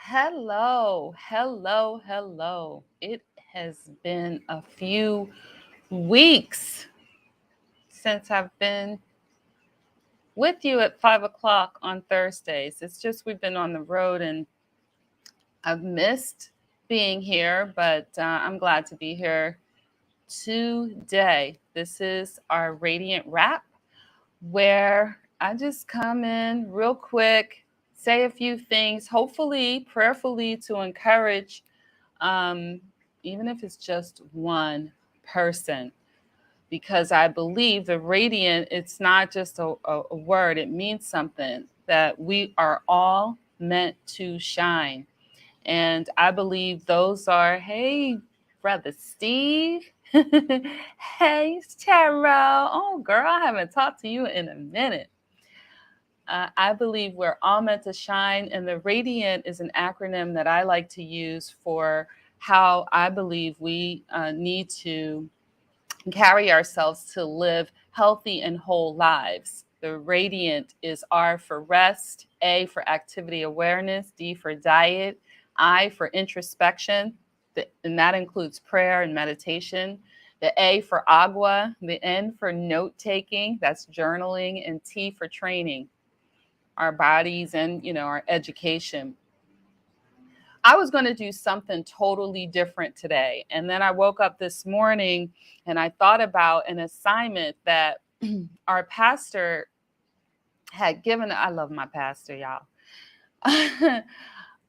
Hello, hello, hello. It has been a few weeks since I've been with you at 5 o'clock on Thursdays. It's just we've been on the road and I've missed being here, but I'm glad to be here today. This is our Radiant Wrap, where I just come in real quick, say a few things, hopefully, prayerfully to encourage, um, even if it's just one person, because I believe the radiant, it's not just a word, it means something that we are all meant to shine. And I believe those are, hey, Brother Steve. Hey, Tara. Oh, girl, I haven't talked to you in a minute. I believe we're all meant to shine, and the radiant is an acronym that I like to use for how I believe we need to carry ourselves to live healthy and whole lives. The radiant is R for rest, A for activity awareness, D for diet, I for introspection, and that includes prayer and meditation. The A for agua, the N for note taking, that's journaling, and T for training, our bodies and our education. I was going to do something totally different today. And then I woke up this morning and I thought about an assignment that our pastor had given. I love my pastor, y'all.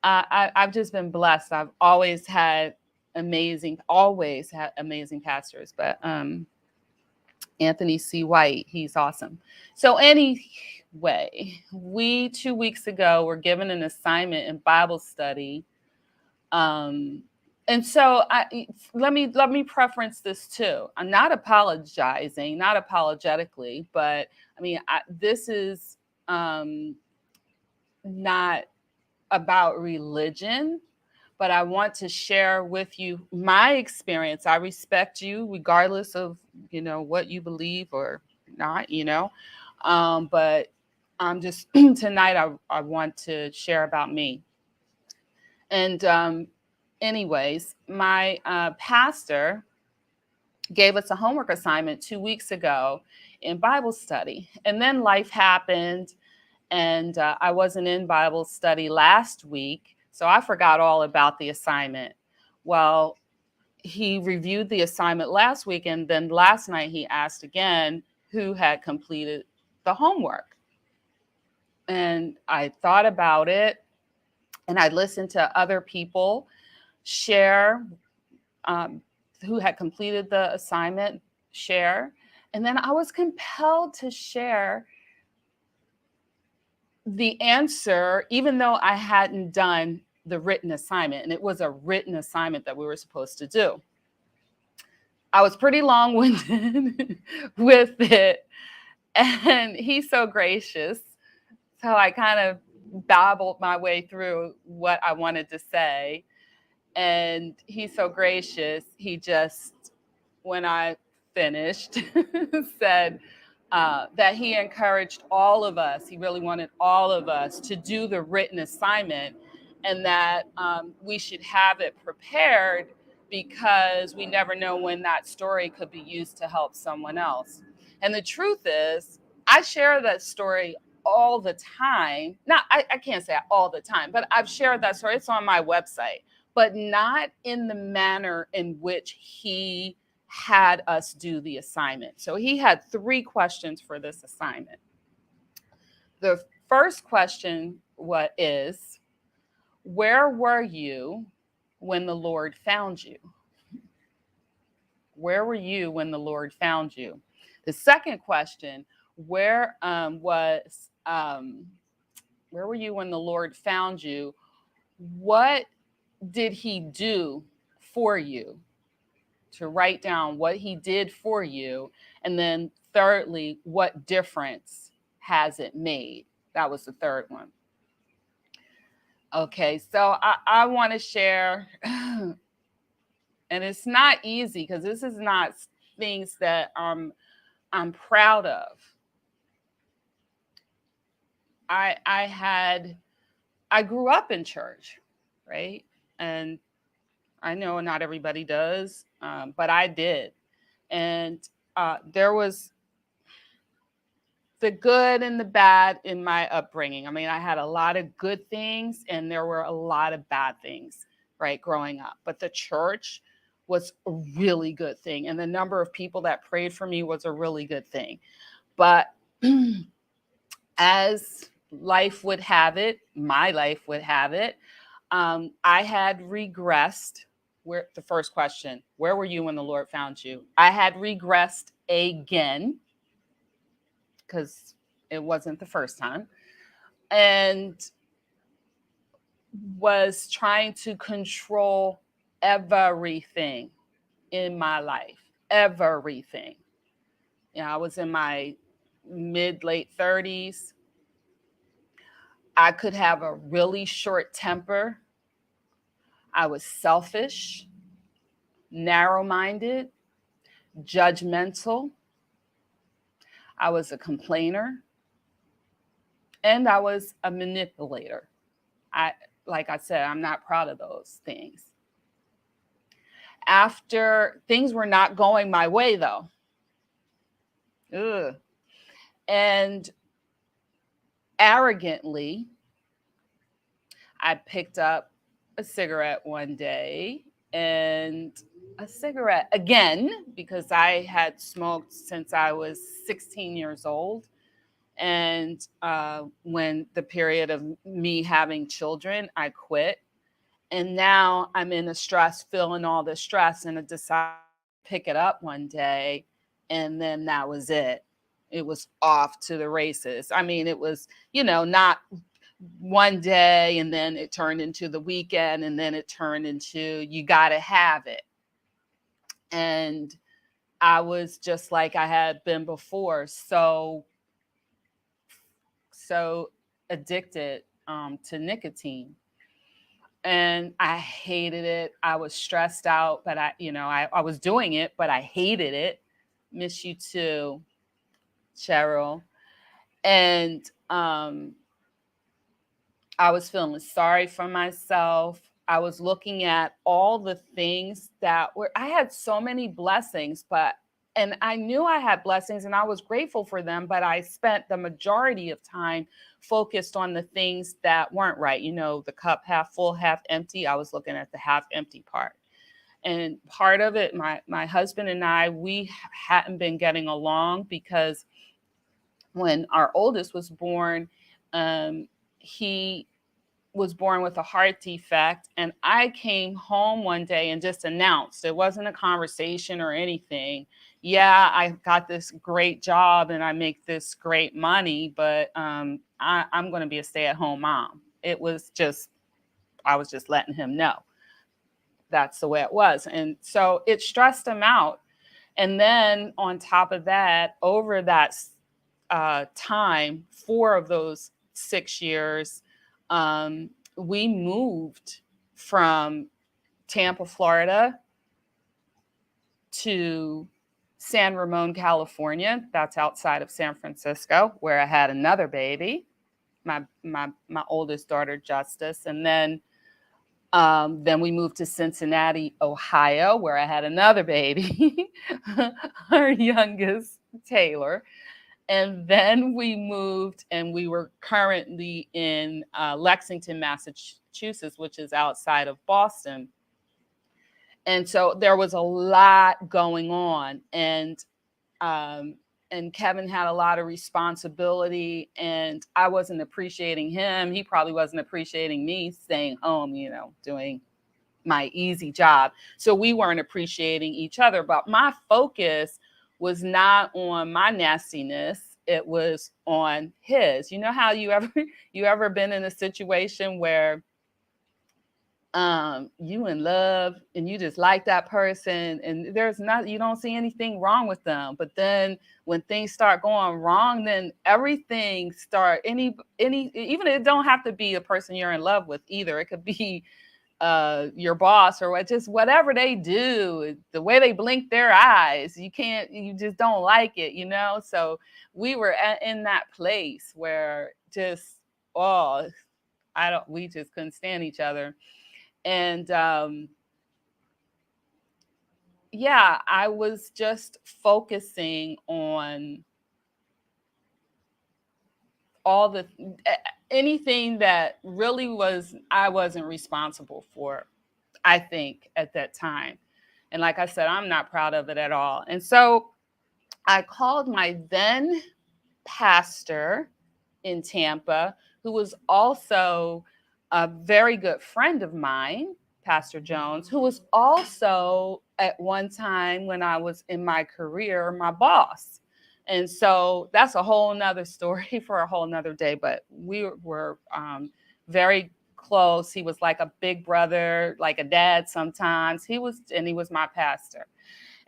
I've just been blessed. I've always had amazing pastors, but Anthony C. White, he's awesome. So anyway, we 2 weeks ago were given an assignment in Bible study. And so let me preference this too. I'm not apologizing, not apologetically, but this is not about religion, but I want to share with you my experience. I respect you regardless of what you believe or not. But I'm just tonight I want to share about me. And anyways, my pastor gave us a homework assignment 2 weeks ago in Bible study. And then life happened, and I wasn't in Bible study last week, so I forgot all about the assignment. Well, he reviewed the assignment last week, and then last night he asked again who had completed the homework. And I thought about it, and I listened to other people share who had completed the assignment share. And then I was compelled to share the answer, even though I hadn't done the written assignment. And it was a written assignment that we were supposed to do. I was pretty long-winded with it. And he's so gracious. So I kind of babbled my way through what I wanted to say. And he's so gracious. He just, when I finished, said that he encouraged all of us. He really wanted all of us to do the written assignment, and that we should have it prepared because we never know when that story could be used to help someone else. And the truth is, I share that story all the time. Not, I can't say all the time, but I've shared that story. It's on my website, but not in the manner in which he had us do the assignment. So he had 3 questions for this assignment. The first question is, where were you when the Lord found you? Where were you when the Lord found you? The second question, where were you when the Lord found you? What did he do for you? To write down what he did for you. And then thirdly, what difference has it made? That was the third one. Okay, so I want to share, and it's not easy because this is not things that I'm proud of. I grew up in church. right? And I know not everybody does, but I did. And there was the good and the bad in my upbringing. I mean, I had a lot of good things and there were a lot of bad things, right, growing up. But the church was a really good thing. And the number of people that prayed for me was a really good thing. But as life would have it, my life would have it, I had regressed. Where the first question, where were you when the Lord found you? I had regressed again because it wasn't the first time, and was trying to control everything in my life. Everything. You know, I was in my late 30s. I could have a really short temper. I was selfish, narrow minded, judgmental. I was a complainer, and I was a manipulator. Like I said, I'm not proud of those things. After things were not going my way, though, ugh, and arrogantly, I picked up a cigarette one day and a cigarette again because I had smoked since I was 16 years old. And when the period of me having children, I quit. And now I'm in a stress, feeling all the stress, and I decided to pick it up one day. And then that was it. It was off to the races. I mean, it was, not one day and then it turned into the weekend and then it turned into you got to have it. And I was just like I had been before. So addicted to nicotine. And I hated it. I was stressed out, but I was doing it, but I hated it. Miss you too, Cheryl. And I was feeling sorry for myself. I was looking at all the things I had so many blessings, and I knew I had blessings and I was grateful for them, but I spent the majority of time focused on the things that weren't right. The cup half full, half empty. I was looking at the half empty part. And part of it, my husband and I, we hadn't been getting along because when our oldest was born, he was born with a heart defect, and I came home one day and just announced, it wasn't a conversation or anything. Yeah, I got this great job and I make this great money, but I'm going to be a stay-at-home mom. It was just, I was just letting him know that's the way it was. And so it stressed him out. And then on top of that, over that time, 4 of those 6 years, we moved from Tampa, Florida to San Ramon, California. That's outside of San Francisco, where I had another baby, my oldest daughter, Justice. And then we moved to Cincinnati, Ohio, where I had another baby, our youngest, Taylor. And then we moved, and we were currently in Lexington, Massachusetts, which is outside of Boston. And so there was a lot going on, and Kevin had a lot of responsibility, and I wasn't appreciating him. He probably wasn't appreciating me staying home, doing my easy job. So we weren't appreciating each other. But my focus was not on my nastiness. It was on his. You know how you ever been in a situation where you in love and you just like that person and you don't see anything wrong with them, but then when things start going wrong, then everything even it don't have to be a person you're in love with either. It could be your boss or whatever they do, the way they blink their eyes, you just don't like it, So we were in that place where we just couldn't stand each other. And yeah, I was just focusing on all the anything that really was I wasn't responsible for, I think, at that time. And like I said, I'm not proud of it at all. And so I called my then pastor in Tampa, who was also a very good friend of mine, Pastor Jones, who was also at one time when I was in my career, my boss. And so that's a whole nother story for a whole nother day. But we were very close. He was like a big brother, like a dad sometimes. He was my pastor.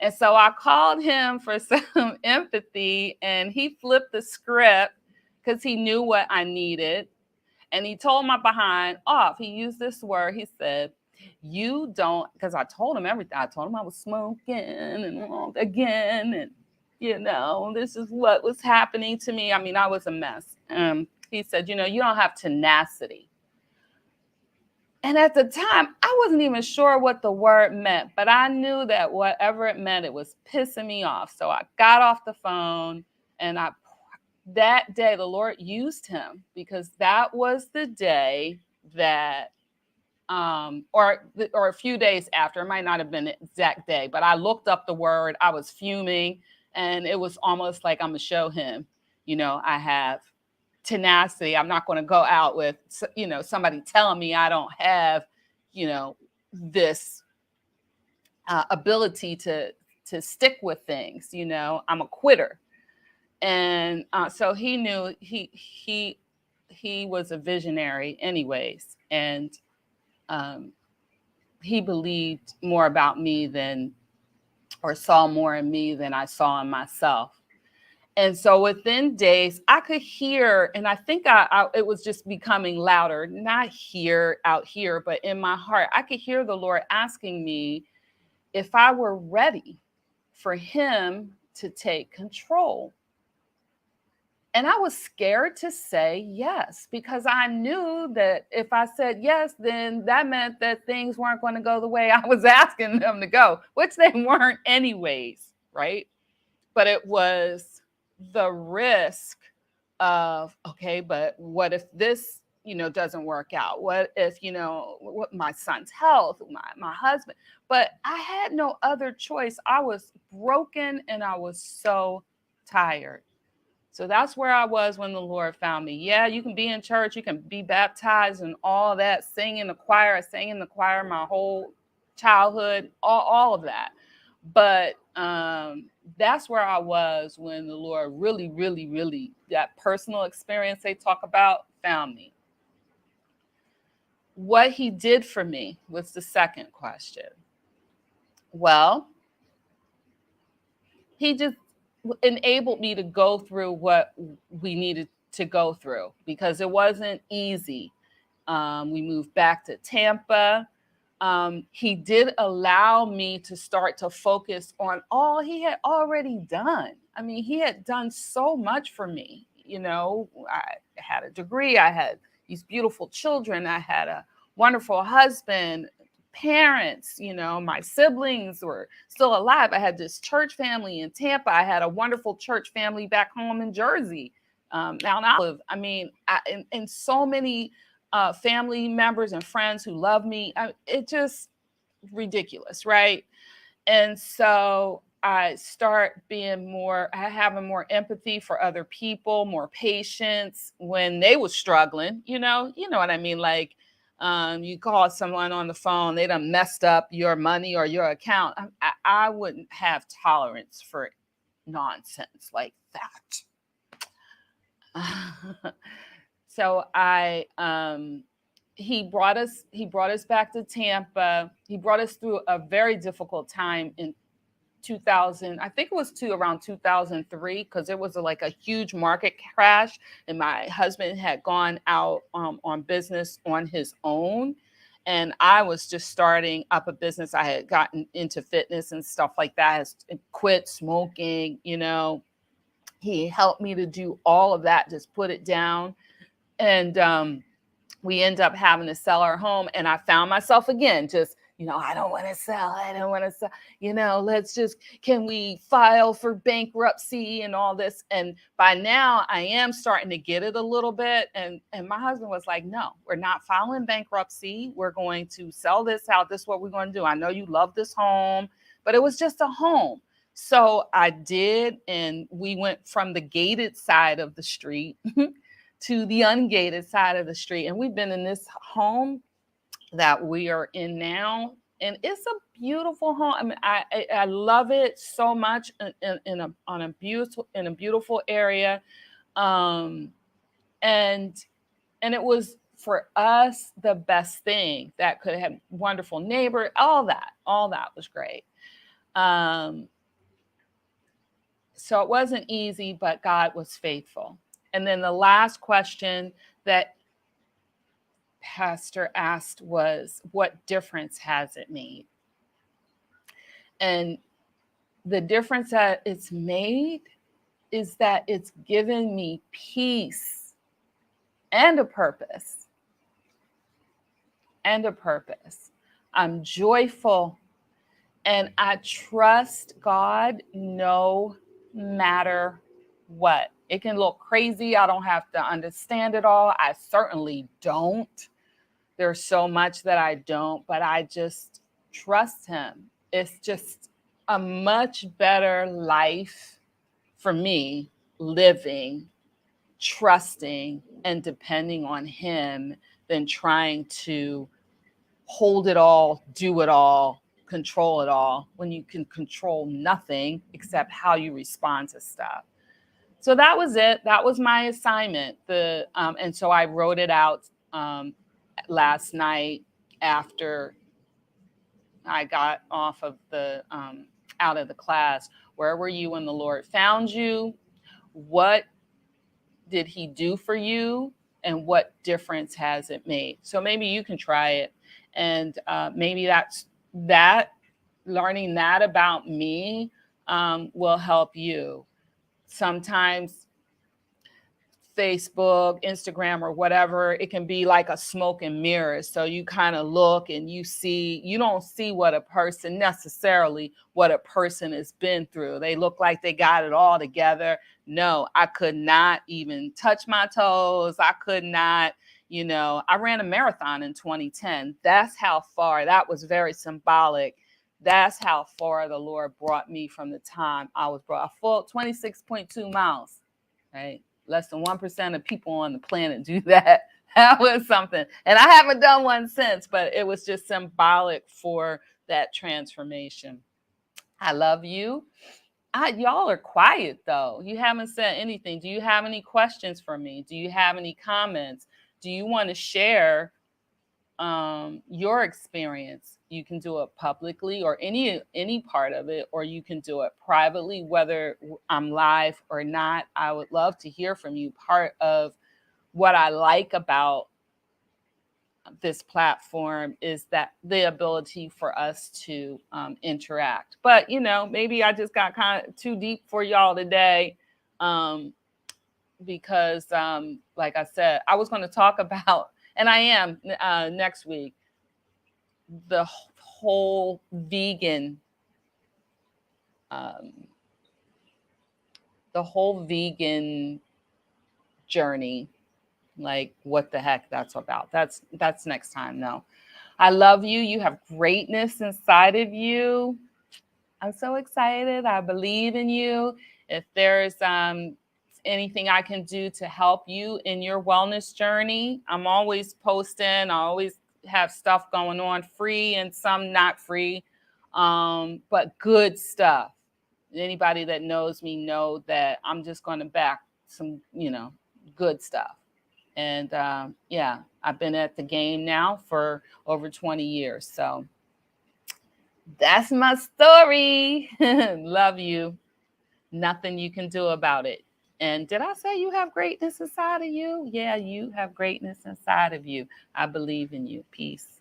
And so I called him for some empathy, and he flipped the script because he knew what I needed. And he told my behind off. He used this word. He said, "You don't," because I told him everything. I told him I was smoking and again, and this is what was happening to me. I mean, I was a mess. He said, "You don't have tenacity." And at the time, I wasn't even sure what the word meant, but I knew that whatever it meant, it was pissing me off. So I got off the phone, and that day, the Lord used him, because that was the day that, or a few days after, it might not have been the exact day, but I looked up the word. I was fuming, and it was almost like I'm going to show him, I have tenacity. I'm not going to go out with, somebody telling me I don't have, this ability to stick with things. I'm a quitter. And so he knew he was a visionary anyways. And he believed more about me or saw more in me than I saw in myself. And so within days, I could hear, and I think it was just becoming louder, not out here, but in my heart. I could hear the Lord asking me if I were ready for him to take control. And I was scared to say yes, because I knew that if I said yes, then that meant that things weren't going to go the way I was asking them to go, which they weren't anyways, right? But it was the risk of, okay, but what if this, doesn't work out? What if, what my son's health, my husband? But I had no other choice. I was broken, and I was so tired. So that's where I was when the Lord found me. Yeah, you can be in church, you can be baptized and all that, sing in the choir. I sang in the choir my whole childhood, all of that. But that's where I was when the Lord really, really, really, that personal experience they talk about, found me. What he did for me was the second question. Well, he just enabled me to go through what we needed to go through, because it wasn't easy. We moved back to Tampa. He did allow me to start to focus on all he had already done. I mean, he had done so much for me. I had a degree. I had these beautiful children. I had a wonderful husband, parents, my siblings were still alive. I had this church family in Tampa. I had a wonderful church family back home in Jersey, Mount Olive. I mean, and so many family members and friends who love me. It just ridiculous, right? And so I start having more empathy for other people, more patience when they were struggling. You know what I mean? Like, you call someone on the phone, they done messed up your money or your account. I wouldn't have tolerance for nonsense like that. So he brought us back to Tampa. He brought us through a very difficult time in 2000. I think it was around 2003, because it was like a huge market crash, and my husband had gone out on business on his own, and I was just starting up a business. I had gotten into fitness and stuff like that. I quit smoking. He helped me to do all of that, just put it down. And we end up having to sell our home. And I found myself again, just, I don't want to sell. I don't want to sell. Can we file for bankruptcy and all this? And by now I am starting to get it a little bit. And my husband was like, no, we're not filing bankruptcy. We're going to sell this out. This is what we're going to do. I know you love this home, but it was just a home. So I did. And we went from the gated side of the street to the ungated side of the street. And we've been in this home that we are in now. And it's a beautiful home. I mean, I love it so much in a beautiful area. And it was for us the best thing that could have. Wonderful neighbor, all that was great. So it wasn't easy, but God was faithful. And then the last question that Pastor asked was, what difference has it made? And the difference that it's made is that it's given me peace and a purpose. I'm joyful, and I trust God no matter what. It can look crazy. I don't have to understand it all. I certainly don't. There's so much that I don't, but I just trust him. It's just a much better life for me, living, trusting, and depending on him than trying to hold it all, do it all, control it all, when you can control nothing except how you respond to stuff. So that was it. That was my assignment. And so I wrote it out last night after I got off of out of the class. Where were you when the Lord found you? What did he do for you? And what difference has it made? So maybe you can try it. And maybe learning that about me will help you. Sometimes Facebook, Instagram, or whatever, it can be like a smoke and mirrors. So you kind of look and you don't see what a person has been through. They look like they got it all together. No, I could not even touch my toes. I could not, I ran a marathon in 2010. That's how far. That was very symbolic. That's how far the Lord brought me from the time I was brought. A full 26.2 miles, right? Less than 1% of people on the planet do that. That was something. And I haven't done one since, but it was just symbolic for that transformation. I love you. Y'all are quiet, though. You haven't said anything. Do you have any questions for me? Do you have any comments? Do you want to share your experience? You can do it publicly or any part of it, or you can do it privately, whether I'm live or not. I would love to hear from you. Part of what I like about this platform is that the ability for us to interact. But, maybe I just got kind of too deep for y'all today because, like I said, I was going to talk about, and I am next week, the whole vegan journey, like what the heck that's about. That's next time. No, I love you. You have greatness inside of you. I'm so excited. I believe in you. If there's anything I can do to help you in your wellness journey, I'm always posting. I always have stuff going on, free and some not free, but good stuff. Anybody that knows me know that I'm just going to back some, good stuff. And I've been at the game now for over 20 years. So that's my story. Love you. Nothing you can do about it. And did I say you have greatness inside of you? Yeah, you have greatness inside of you. I believe in you. Peace.